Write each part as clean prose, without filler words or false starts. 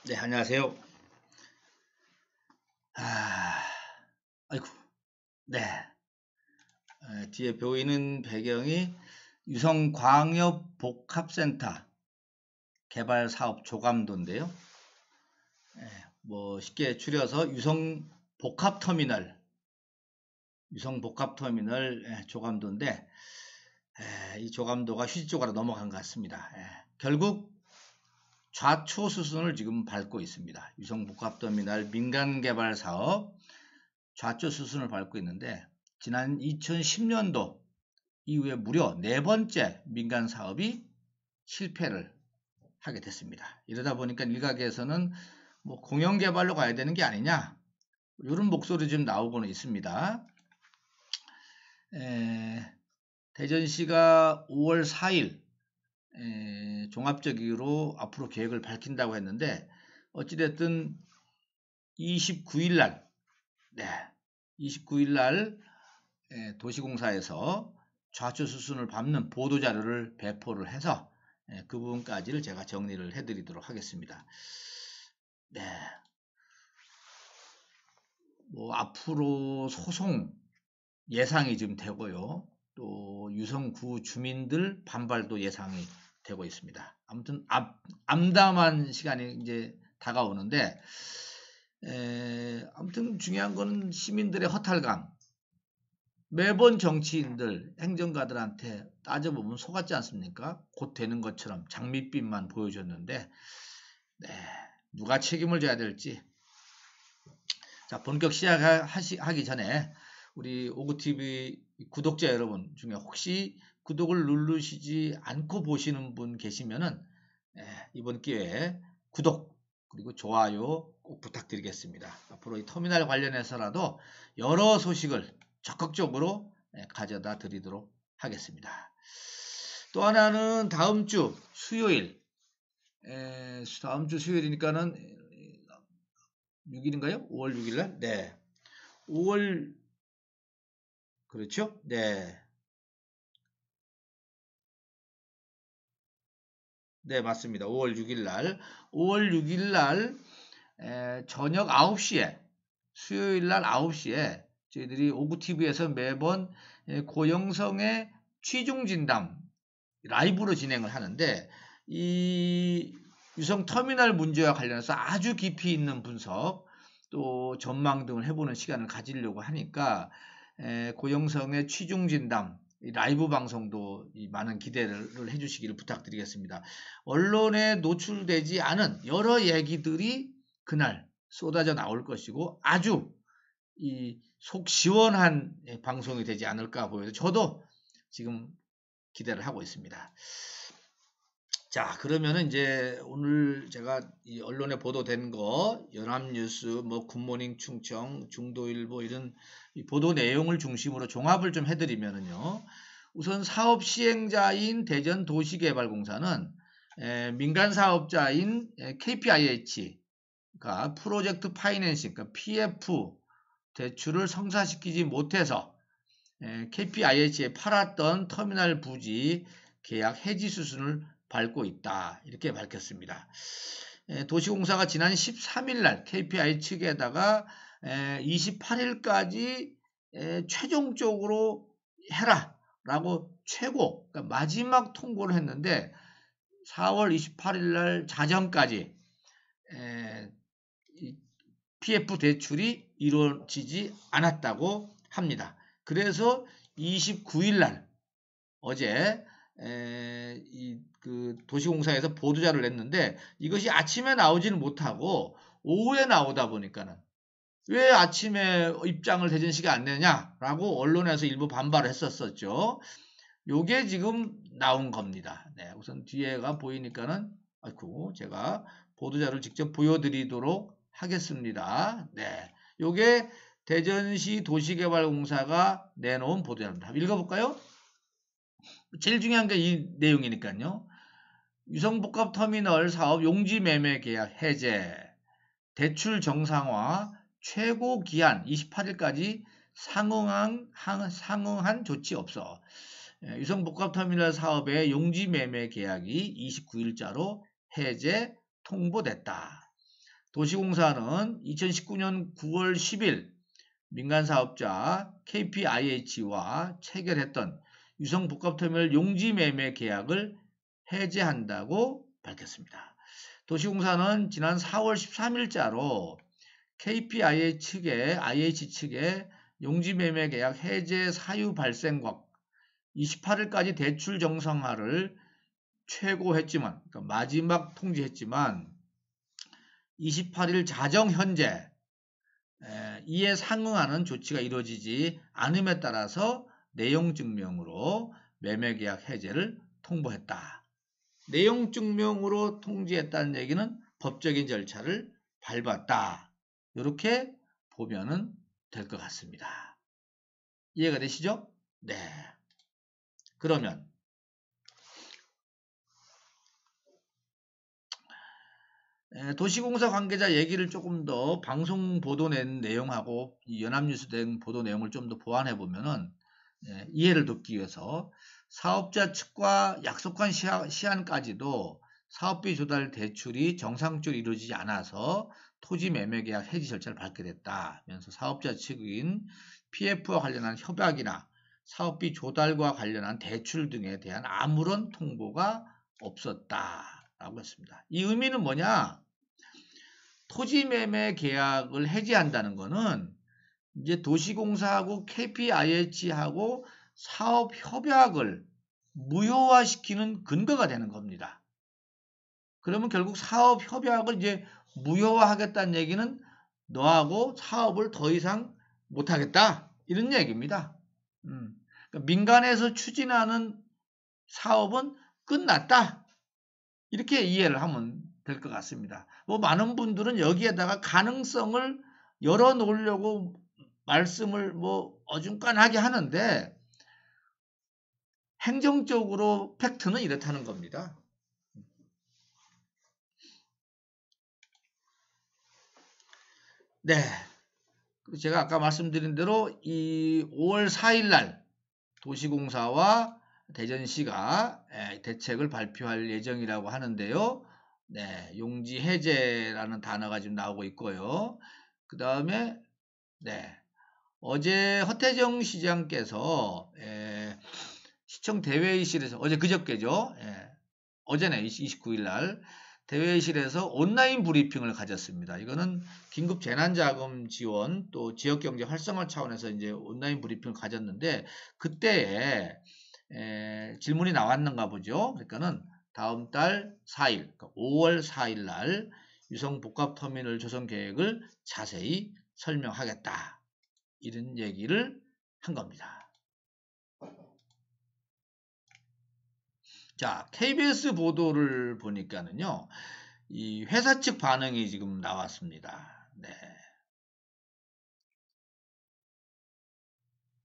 네, 안녕하세요. 아, 아이고, 네. 뒤에 보이는 배경이 유성광역복합센터 개발사업 조감도인데요. 뭐 쉽게 줄여서 유성복합터미널 조감도인데 이 조감도가 휴지 쪽으로 넘어간 것 같습니다. 결국 좌초 수순을 지금 밟고 있습니다. 유성복합터미널 민간개발사업 좌초 수순을 밟고 있는데 지난 2010년도 이후에 무려 4번째 민간 사업이 실패를 하게 됐습니다. 이러다 보니까 일각에서는 뭐 공영개발로 가야 되는 게 아니냐 이런 목소리 좀 나오고는 있습니다. 대전시가 5월 4일 종합적으로 앞으로 계획을 밝힌다고 했는데 어찌됐든 29일 날 29일 날 도시공사에서 좌초 수순을 밟는 보도자료를 배포를 해서 그 부분까지를 제가 정리를 해드리도록 하겠습니다. 네. 뭐 앞으로 소송 예상이 지금 되고요. 또 유성구 주민들 반발도 예상이 되고 있습니다. 아무튼 암담한 시간이 이제 다가오는데 아무튼 중요한 건 시민들의 허탈감. 매번 정치인들, 행정가들한테 따져보면 속았지 않습니까? 곧 되는 것처럼 장밋빛만 보여줬는데 누가 책임을 져야 될지. 자, 본격 시작하기 전에 우리 오구TV 구독자 여러분 중에 혹시 구독을 누르시지 않고 보시는 분 계시면은 이번 기회에 구독 그리고 좋아요 꼭 부탁드리겠습니다. 앞으로 이 터미널 관련해서라도 여러 소식을 적극적으로 가져다 드리도록 하겠습니다. 또 하나는 다음 주 수요일, 다음 주 수요일이니까는 6일인가요? 5월 6일 날? 네. 5월, 그렇죠? 네. 네, 맞습니다. 5월 6일 날. 5월 6일 날, 저녁 9시에, 수요일 날 9시에 저희들이 오구TV에서 매번 고영성의 취중진담 라이브로 진행을 하는데 이 유성 터미널 문제와 관련해서 아주 깊이 있는 분석 또 전망 등을 해보는 시간을 가지려고 하니까 고영성의 취중진담 라이브 방송도 많은 기대를 해주시기를 부탁드리겠습니다. 언론에 노출되지 않은 여러 얘기들이 그날 쏟아져 나올 것이고 아주 속 시원한 방송이 되지 않을까 보여서 저도 지금 기대를 하고 있습니다. 자, 그러면은 이제 오늘 제가 이 언론에 보도된 거, 연합뉴스, 뭐 굿모닝 충청, 중도일보 이런 보도 내용을 중심으로 종합을 좀 해드리면은요. 우선 사업 시행자인 대전도시개발공사는 민간 사업자인 KPIH가 프로젝트 파이낸싱, 그러니까 PF 대출을 성사시키지 못해서 KPIH에 팔았던 터미널 부지 계약 해지 수순을 밟고 있다. 이렇게 밝혔습니다. 도시공사가 지난 13일 날 KPI 측에다가 28일까지 최종적으로 해라 라고 최고 그러니까 마지막 통보를 했는데 4월 28일 날 자정까지 PF 대출이 이루어지지 않았다고 합니다. 그래서 29일 날 어제 그 도시공사에서 보도자를 냈는데 이것이 아침에 나오지는 못하고 오후에 나오다 보니까는 왜 아침에 입장을 대전시가 안 내냐라고 언론에서 일부 반발을 했었죠. 요게 지금 나온 겁니다. 네, 우선 뒤에가 보이니까는 아이고 제가 보도자를 직접 보여드리도록 하겠습니다. 네, 요게 대전시 도시개발공사가 내놓은 보도자입니다. 읽어볼까요? 제일 중요한 게 이 내용이니까요. 유성복합터미널 사업 용지매매 계약 해제, 대출 정상화, 최고 기한 28일까지 상응한 조치 없어. 유성복합터미널 사업의 용지매매 계약이 29일자로 해제 통보됐다. 도시공사는 2019년 9월 10일 민간사업자 KPIH와 체결했던 유성복합터미널 용지매매 계약을 해제한다고 밝혔습니다. 도시공사는 지난 4월 13일자로 IH 측에 용지매매 계약 해제 사유 발생과 28일까지 대출 정상화를 최고했지만, 그러니까 마지막 통지했지만 28일 자정 현재 이에 상응하는 조치가 이루어지지 않음에 따라서 내용 증명으로 매매계약 해제를 통보했다. 내용 증명으로 통지했다는 얘기는 법적인 절차를 밟았다. 이렇게 보면은 될 것 같습니다. 이해가 되시죠? 네. 그러면 도시공사 관계자 얘기를 조금 더 방송 보도 낸 내용하고 연합뉴스 등 보도 내용을 좀 더 보완해 보면은 이해를 돕기 위해서 사업자 측과 약속한 시한까지도 사업비 조달 대출이 정상적으로 이루어지지 않아서 토지 매매 계약 해지 절차를 밟게 됐다면서 사업자 측인 PF와 관련한 협약이나 사업비 조달과 관련한 대출 등에 대한 아무런 통보가 없었다라고 했습니다. 이 의미는 뭐냐? 토지 매매 계약을 해지한다는 것은 이제 도시공사하고 KPIH하고 사업 협약을 무효화시키는 근거가 되는 겁니다. 그러면 결국 사업 협약을 이제 무효화하겠다는 얘기는 너하고 사업을 더 이상 못하겠다 이런 얘기입니다. 그러니까 민간에서 추진하는 사업은 끝났다 이렇게 이해를 하면 될 것 같습니다. 뭐 많은 분들은 여기에다가 가능성을 열어놓으려고 말씀을 뭐 어중간하게 하는데 행정적으로 팩트는 이렇다는 겁니다. 네. 제가 아까 말씀드린 대로 이 5월 4일 날 도시공사와 대전시가 대책을 발표할 예정이라고 하는데요. 네, 용지 해제라는 단어가 지금 나오고 있고요. 그 다음에 네, 어제 허태정 시장께서 시청 대회의실에서 어제 그저께죠. 어제네 29일 날 대회의실에서 온라인 브리핑을 가졌습니다. 이거는 긴급 재난자금 지원 또 지역경제 활성화 차원에서 이제 온라인 브리핑을 가졌는데 그때에 질문이 나왔는가 보죠. 그러니까는 다음 달 4일, 그러니까 5월 4일 날 유성복합터미널 조성 계획을 자세히 설명하겠다. 이런 얘기를 한 겁니다. 자, KBS 보도를 보니까는요, 이 회사 측 반응이 지금 나왔습니다. 네.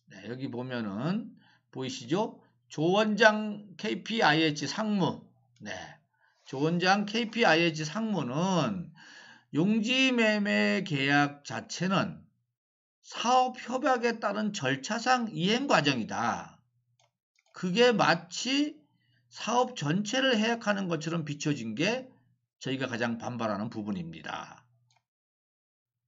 네, 여기 보면은, 보이시죠? 조 원장 KPIH 상무. 네. 조 원장 KPIH 상무는 용지 매매 계약 자체는 사업 협약에 따른 절차상 이행 과정이다. 그게 마치 사업 전체를 해약하는 것처럼 비춰진 게 저희가 가장 반발하는 부분입니다.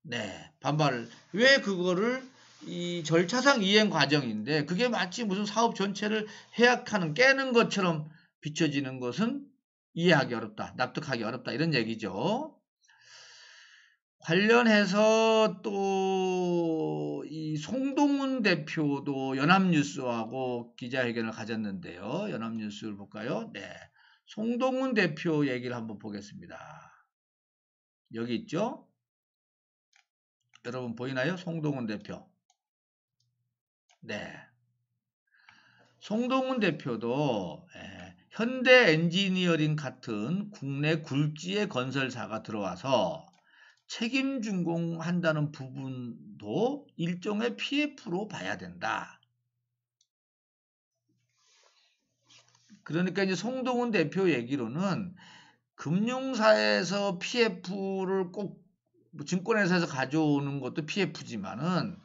네, 반발을. 왜 그거를 이 절차상 이행 과정인데 그게 마치 무슨 사업 전체를 해약하는, 깨는 것처럼 비춰지는 것은 이해하기 어렵다, 납득하기 어렵다 이런 얘기죠. 관련해서 또 이 송동훈 대표도 연합뉴스하고 기자회견을 가졌는데요. 연합뉴스를 볼까요? 네. 송동훈 대표 얘기를 한번 보겠습니다. 여기 있죠? 여러분 보이나요? 송동훈 대표. 네. 송동훈 대표도 현대 엔지니어링 같은 국내 굴지의 건설사가 들어와서 책임 준공한다는 부분도 일종의 PF로 봐야 된다. 그러니까 이제 송동훈 대표 얘기로는 금융사에서 PF를 꼭 증권회사에서 가져오는 것도 PF지만은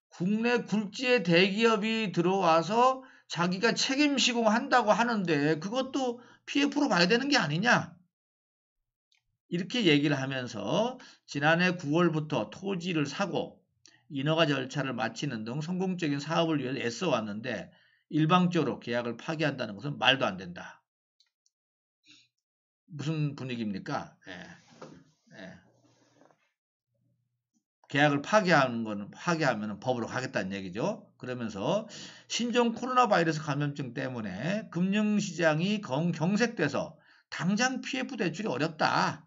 국내 굴지의 대기업이 들어와서 자기가 책임 시공한다고 하는데 그것도 PF로 봐야 되는 게 아니냐? 이렇게 얘기를 하면서 지난해 9월부터 토지를 사고 인허가 절차를 마치는 등 성공적인 사업을 위해 애써 왔는데 일방적으로 계약을 파기한다는 것은 말도 안 된다. 무슨 분위기입니까? 예. 계약을 파기하면 법으로 가겠다는 얘기죠. 그러면서 신종 코로나 바이러스 감염증 때문에 금융시장이 경색돼서 당장 PF 대출이 어렵다.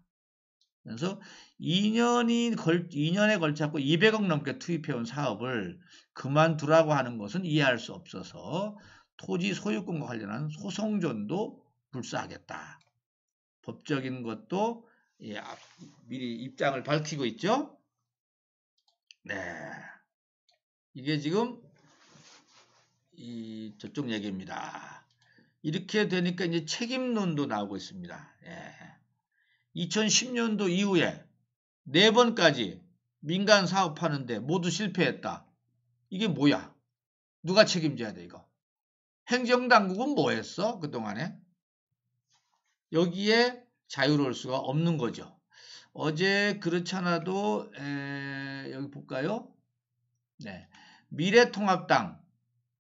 그래서 2년에 걸쳐 200억 넘게 투입해온 사업을 그만두라고 하는 것은 이해할 수 없어서 토지 소유권과 관련한 소송전도 불사하겠다. 법적인 것도 미리 입장을 밝히고 있죠. 네. 이게 지금 저쪽 얘기입니다. 이렇게 되니까 이제 책임론도 나오고 있습니다. 2010년도 이후에 4번까지 민간 사업하는데 모두 실패했다. 이게 뭐야? 누가 책임져야 돼, 이거? 행정당국은 뭐 했어? 그동안에? 여기에 자유로울 수가 없는 거죠. 어제 그렇지 않아도 여기 볼까요? 네.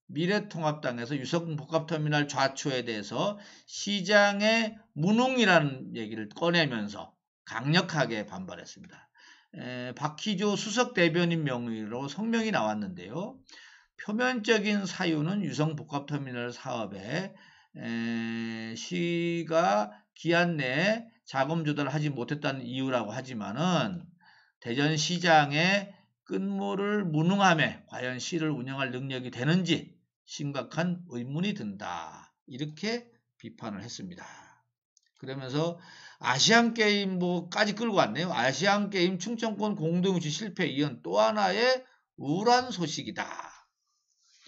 미래통합당에서 유성복합터미널 좌초에 대해서 시장의 무능이라는 얘기를 꺼내면서 강력하게 반발했습니다. 박희조 수석 대변인 명의로 성명이 나왔는데요. 표면적인 사유는 유성복합터미널 사업에 시가 기한 내에 자금 조달을 하지 못했다는 이유라고 하지만은 대전시장의 끝물을 무능함에 과연 시를 운영할 능력이 되는지 심각한 의문이 든다. 이렇게 비판을 했습니다. 그러면서 아시안게임 뭐까지 끌고 왔네요. 아시안게임 충청권 공동유치 실패에 이은 또 하나의 우울한 소식이다.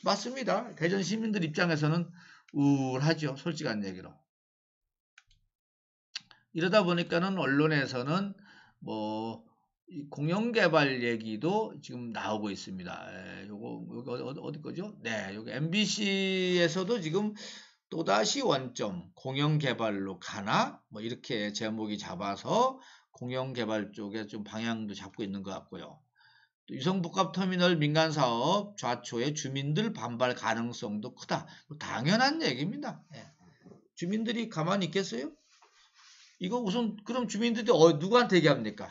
맞습니다. 대전 시민들 입장에서는 우울하죠. 솔직한 얘기로. 이러다 보니까는 언론에서는 뭐 공영개발 얘기도 지금 나오고 있습니다. 요거 어디 거죠? 네, 여기 MBC에서도 지금 또다시 원점 공영개발로 가나? 뭐 이렇게 제목이 잡아서 공영개발 쪽에 좀 방향도 잡고 있는 것 같고요. 또 유성복합터미널 민간사업 좌초에 주민들 반발 가능성도 크다. 당연한 얘기입니다. 주민들이 가만히 있겠어요? 이거 우선 그럼 주민들이 누구한테 얘기합니까?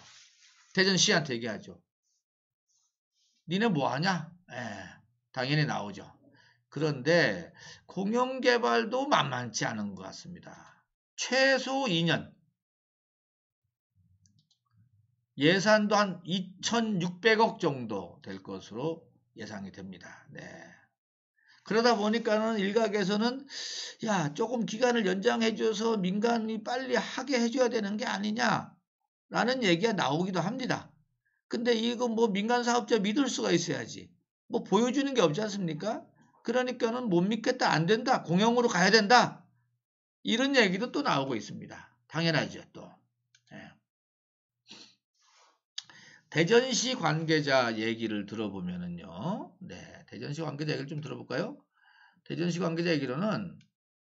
대전시한테 얘기하죠. 니네 뭐하냐? 당연히 나오죠. 그런데 공영개발도 만만치 않은 것 같습니다. 최소 2년. 예산도 한 2,600억 정도 될 것으로 예상이 됩니다. 네. 그러다 보니까는 일각에서는 야, 조금 기간을 연장해줘서 민간이 빨리 하게 해줘야 되는 게 아니냐라는 얘기가 나오기도 합니다. 근데 이거 뭐 민간 사업자 믿을 수가 있어야지. 뭐 보여주는 게 없지 않습니까? 그러니까는 못 믿겠다, 안 된다, 공영으로 가야 된다. 이런 얘기도 또 나오고 있습니다. 당연하죠, 또. 대전시 관계자 얘기를 들어보면은요. 네, 대전시 관계자 얘기를 좀 들어볼까요? 대전시 관계자 얘기로는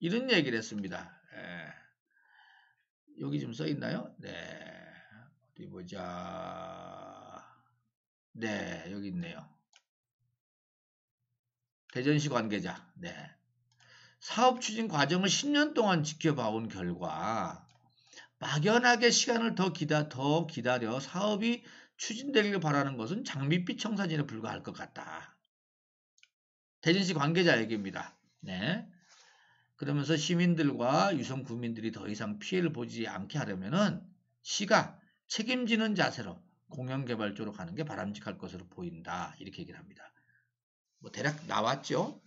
이런 얘기를 했습니다. 여기 좀 써 있나요? 네, 어디 보자. 네, 여기 있네요. 대전시 관계자. 네. 사업 추진 과정을 10년 동안 지켜봐온 결과 막연하게 시간을 더 기다려 사업이 추진되길 바라는 것은 장밋빛 청사진에 불과할 것 같다. 대전시 관계자 얘기입니다. 네. 그러면서 시민들과 유성 구민들이 더 이상 피해를 보지 않게 하려면은 시가 책임지는 자세로 공영개발 쪽으로 가는 게 바람직할 것으로 보인다. 이렇게 얘기를 합니다. 뭐 대략 나왔죠.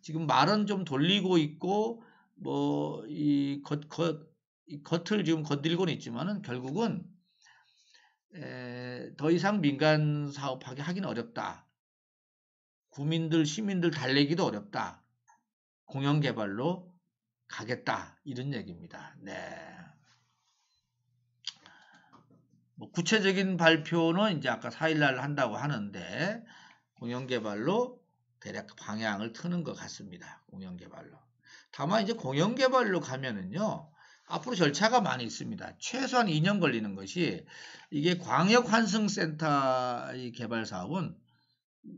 지금 말은 좀 돌리고 있고 뭐 이 겉을 지금 건들고는 있지만은 결국은 더 이상 민간 사업하게 하기는 어렵다. 구민들, 시민들 달래기도 어렵다. 공영개발로 가겠다. 이런 얘기입니다. 네. 뭐 구체적인 발표는 이제 아까 4일날 한다고 하는데 공영개발로 대략 방향을 트는 것 같습니다. 공영개발로. 다만 이제 공영개발로 가면은요. 앞으로 절차가 많이 있습니다. 최소한 2년 걸리는 것이 이게 광역환승센터의 개발 사업은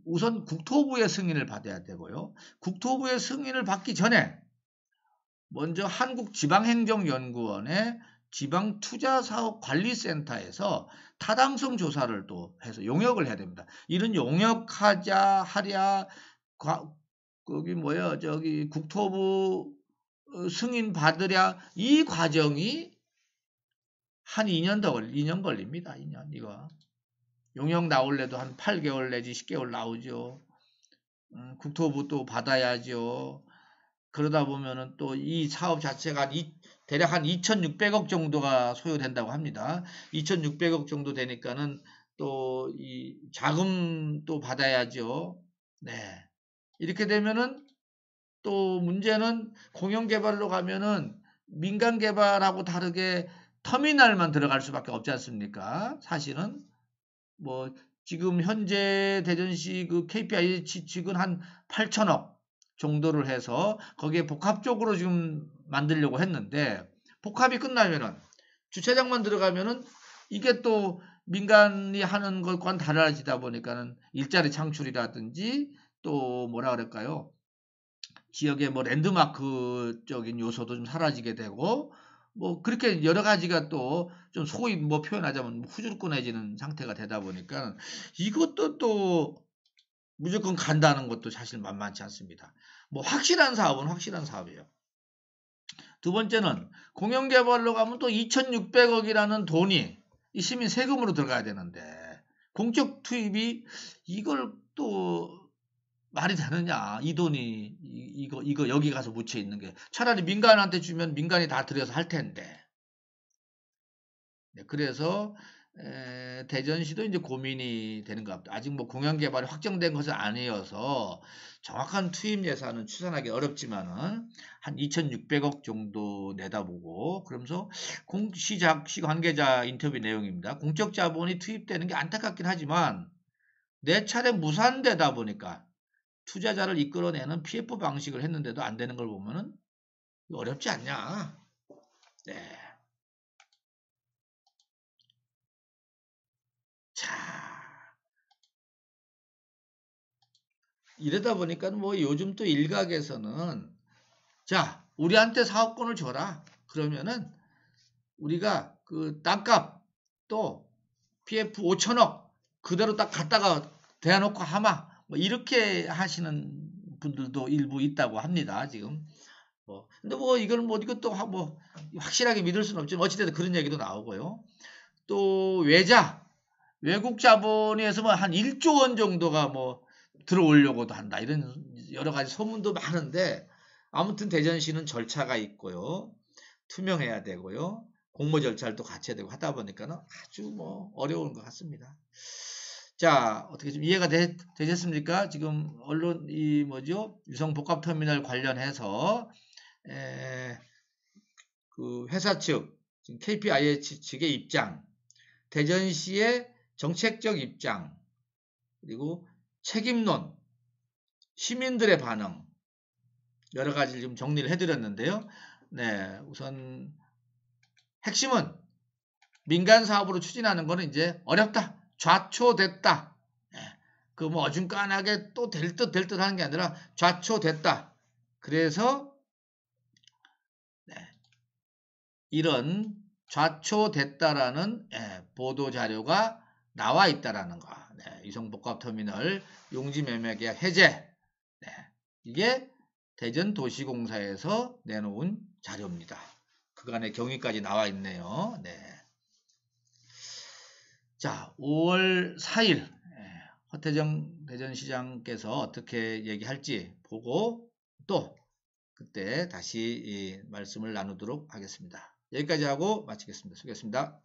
우선 국토부의 승인을 받아야 되고요. 국토부의 승인을 받기 전에 먼저 한국지방행정연구원의 지방투자사업관리센터에서 타당성 조사를 또 해서 용역을 해야 됩니다. 이런 용역하자 하랴 거기 뭐야 저기 국토부 승인 받으랴 이 과정이 한 2년 걸립니다. 2년 이거 용역 나올래도 한 8개월 내지 10개월 나오죠. 국토부 또 받아야죠. 그러다 보면은 또 이 사업 자체가 대략 한 2,600억 정도가 소요된다고 합니다. 2,600억 정도 되니까는 또 이 자금 또 받아야죠. 네. 이렇게 되면은 또 문제는 공영 개발로 가면은 민간 개발하고 다르게 터미널만 들어갈 수밖에 없지 않습니까? 사실은 뭐 지금 현재 대전시 그 KPI 측은 한 8천억 정도를 해서 거기에 복합적으로 지금 만들려고 했는데 복합이 끝나면은 주차장만 들어가면은 이게 또 민간이 하는 것과는 달라지다 보니까는 일자리 창출이라든지 또 뭐라 그럴까요? 지역의 뭐 랜드마크적인 요소도 좀 사라지게 되고 뭐 그렇게 여러 가지가 또 좀 소위 뭐 표현하자면 후줄근해지는 상태가 되다 보니까 이것도 또 무조건 간다는 것도 사실 만만치 않습니다. 뭐 확실한 사업은 확실한 사업이에요. 두 번째는 공영개발로 가면 또 2,600억이라는 돈이 이 시민 세금으로 들어가야 되는데 공적 투입이 이걸 또 말이 되느냐 이 돈이 이거 여기 가서 묻혀 있는 게 차라리 민간한테 주면 민간이 다 들여서 할 텐데 네, 그래서 대전시도 이제 고민이 되는 것 같아요. 아직 뭐 공영 개발이 확정된 것은 아니어서 정확한 투입 예산은 추산하기 어렵지만은 한 2,600억 정도 내다보고 그러면서 시 관계자 인터뷰 내용입니다. 공적 자본이 투입되는 게 안타깝긴 하지만 내 차례 무산되다 보니까 투자자를 이끌어내는 PF 방식을 했는데도 안 되는 걸 보면은 어렵지 않냐. 네. 자, 이러다 보니까 뭐 요즘 또 일각에서는 자, 우리한테 사업권을 줘라. 그러면은 우리가 그 땅값 또 PF 5천억 그대로 딱 갖다가 대놓고 하마. 뭐 이렇게 하시는 분들도 일부 있다고 합니다. 지금. 뭐 근데 뭐 이걸 뭐 이것도 뭐 확실하게 믿을 수는 없지만 어찌됐든 그런 얘기도 나오고요. 또 외국 자본에서 뭐 한 1조 원 정도가 뭐 들어오려고도 한다. 이런 여러 가지 소문도 많은데 아무튼 대전시는 절차가 있고요. 투명해야 되고요. 공모 절차를 또 갖춰야 되고 하다 보니까는 아주 뭐 어려운 것 같습니다. 자, 어떻게 좀 이해가 되셨습니까? 지금 언론 이 뭐죠? 유성복합터미널 관련해서 그 회사 측, 지금 KPIH 측의 입장, 대전시의 정책적 입장, 그리고 책임론, 시민들의 반응, 여러 가지를 좀 정리를 해드렸는데요. 네, 우선 핵심은 민간 사업으로 추진하는 거는 이제 어렵다, 좌초됐다. 그 뭐 어중간하게 또 될 듯 하는 게 아니라 좌초됐다. 그래서 네, 이런 좌초됐다라는 보도 자료가 나와 있다라는 거. 네, 유성복합터미널 용지매매계약 해제. 네, 이게 대전도시공사에서 내놓은 자료입니다. 그간의 경위까지 나와 있네요. 네. 자, 5월 4일 허태정 대전시장께서 어떻게 얘기할지 보고 또 그때 다시 말씀을 나누도록 하겠습니다. 여기까지 하고 마치겠습니다. 수고하셨습니다.